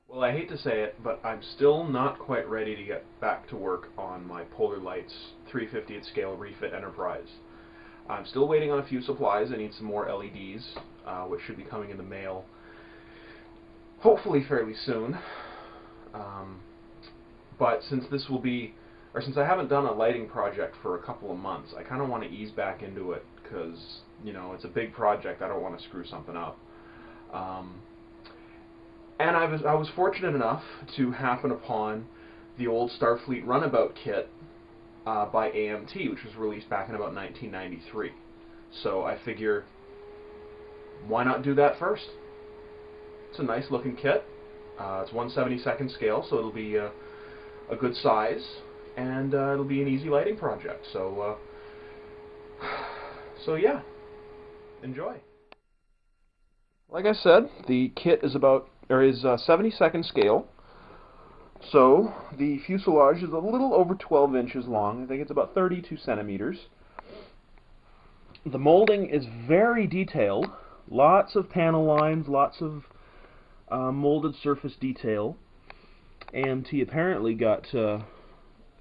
Well, I hate to say it, but I'm still not quite ready to get back to work on my Polar Lights 350th scale refit Enterprise. I'm still waiting on a few supplies. I need some more LEDs, which should be coming in the mail hopefully fairly soon. Um, but since since I haven't done a lighting project for a couple of months, I kind of want to ease back into it because, it's a big project. I don't want to screw something up. Um, And I was fortunate enough to happen upon the old Starfleet runabout kit by AMT, which was released back in about 1993. So I figure, why not do that first? It's a nice looking kit. It's 1/72nd scale, so it'll be a good size, and it'll be an easy lighting project. So yeah, enjoy. Like I said, the kit is 72nd scale. So the fuselage is a little over 12 inches long. I think it's about 32 centimeters. The molding is very detailed. Lots of panel lines, lots of molded surface detail. AMT apparently got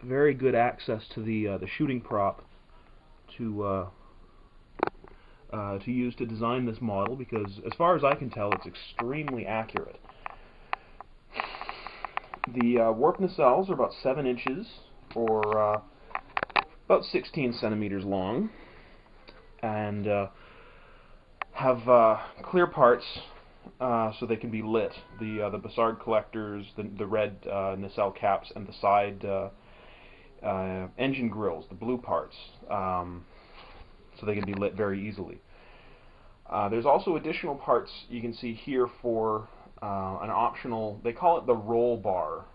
very good access to the shooting prop to use to design this model, because as far as I can tell, it's extremely accurate. The warp nacelles are about 7 inches, or about 16 centimeters long, and have clear parts so they can be lit. The Bassard collectors, the red nacelle caps, and the side engine grills, the blue parts, so they can be lit very easily. There's also additional parts you can see here for an optional, they call it the roll bar.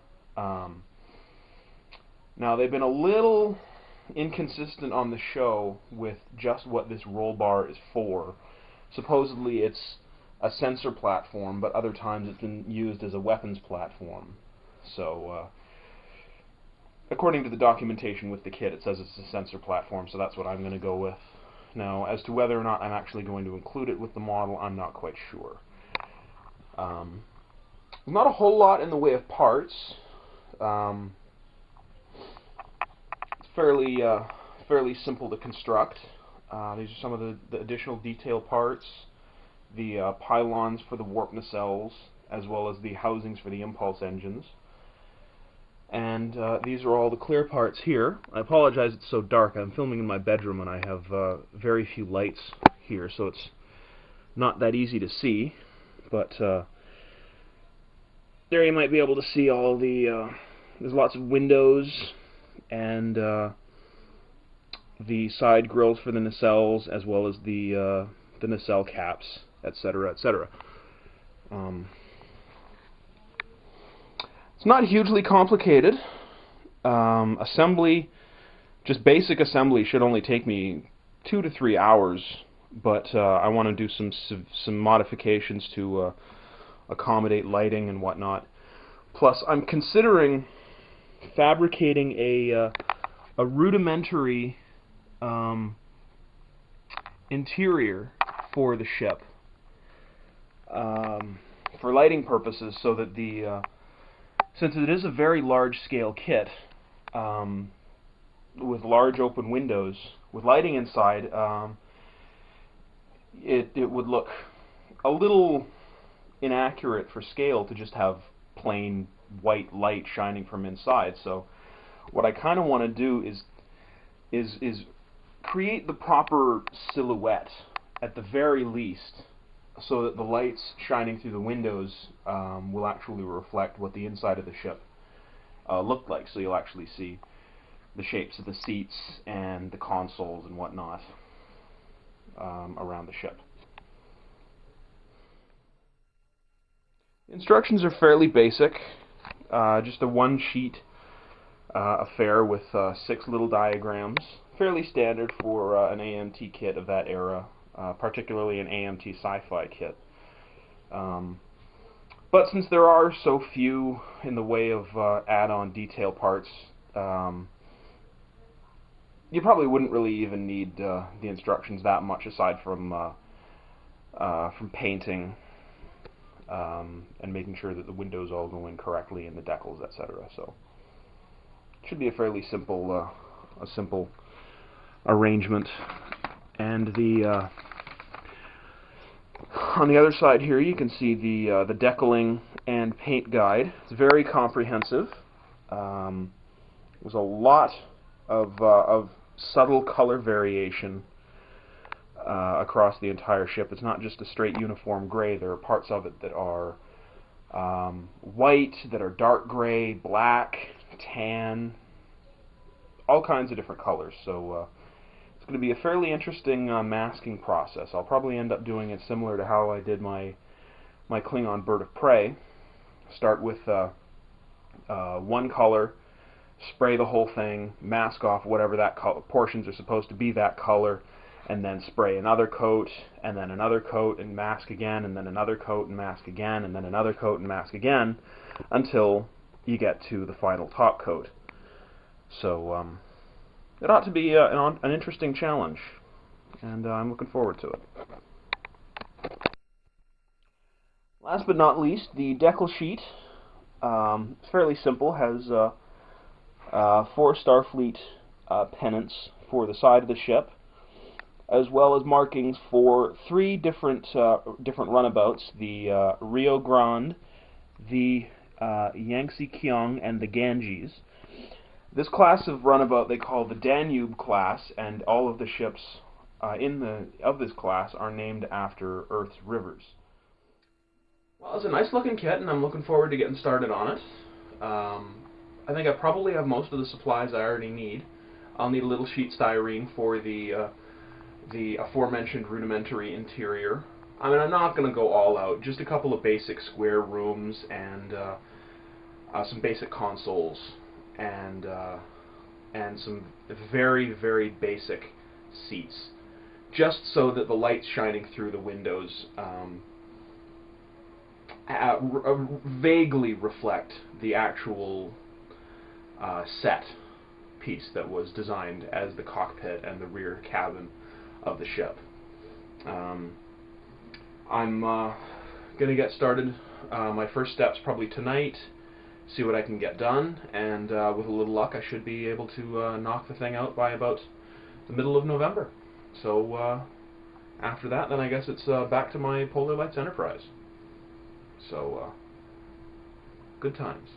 Now they've been a little inconsistent on the show with just what this roll bar is for. Supposedly it's a sensor platform, but other times it's been used as a weapons platform. So according to the documentation with the kit, it says it's a sensor platform, so that's what I'm going to go with. Now, as to whether or not I'm actually going to include it with the model, I'm not quite sure. Not a whole lot in the way of parts. It's fairly simple to construct. These are some of the additional detail parts, the pylons for the warp nacelles, as well as the housings for the impulse engines. And these are all the clear parts here. I apologize it's so dark. I'm filming in my bedroom and I have very few lights here, so it's not that easy to see. But there you might be able to see all the... there's lots of windows and the side grills for the nacelles, as well as the nacelle caps, etc., etc. It's not hugely complicated. Assembly, just basic assembly, should only take me 2 to 3 hours, but I want to do some modifications to accommodate lighting and whatnot. Plus, I'm considering fabricating a rudimentary interior for the ship for lighting purposes, so that since it is a very large-scale kit, with large open windows, with lighting inside, it would look a little inaccurate for scale to just have plain white light shining from inside. So what I kind of want to do is create the proper silhouette, at the very least, so that the lights shining through the windows will actually reflect what the inside of the ship looked like. So you'll actually see the shapes of the seats and the consoles and whatnot around the ship. Instructions are fairly basic, just a one-sheet affair with 6 little diagrams, fairly standard for an AMT kit of that era. Particularly an AMT sci-fi kit. But since there are so few in the way of add-on detail parts, you probably wouldn't really even need the instructions that much, aside from painting and making sure that the windows all go in correctly and the decals, etc. So it should be a fairly simple, arrangement. And the on the other side here, you can see the decaling and paint guide. It's very comprehensive. There's a lot of subtle color variation across the entire ship. It's not just a straight uniform gray. There are parts of it that are white, that are dark gray, black, tan, all kinds of different colors. So it's going to be a fairly interesting masking process. I'll probably end up doing it similar to how I did my Klingon Bird of Prey. Start with one color, spray the whole thing, mask off whatever that portions are supposed to be that color, and then spray another coat, and then another coat, and mask again, and then another coat, and mask again, and then another coat, and mask again, until you get to the final top coat. So it ought to be an interesting challenge, and I'm looking forward to it. Last but not least, the decal sheet. It's fairly simple. Has 4 Starfleet pennants for the side of the ship, as well as markings for 3 different runabouts: the Rio Grande, the Yangtze Kiang, and the Ganges. This class of runabout they call the Danube class, and all of the ships of this class are named after Earth's rivers. Well, it's a nice looking kit, and I'm looking forward to getting started on it. I think I probably have most of the supplies I already need. I'll need a little sheet styrene for the aforementioned rudimentary interior. I mean, I'm not going to go all out, just a couple of basic square rooms and some basic consoles and some very, very basic seats, just so that the lights shining through the windows vaguely reflect the actual set piece that was designed as the cockpit and the rear cabin of the ship. I'm going to get started. My first step's probably tonight, see what I can get done, and with a little luck I should be able to knock the thing out by about the middle of November. So after that, then I guess it's back to my Polar Lights Enterprise. So good times.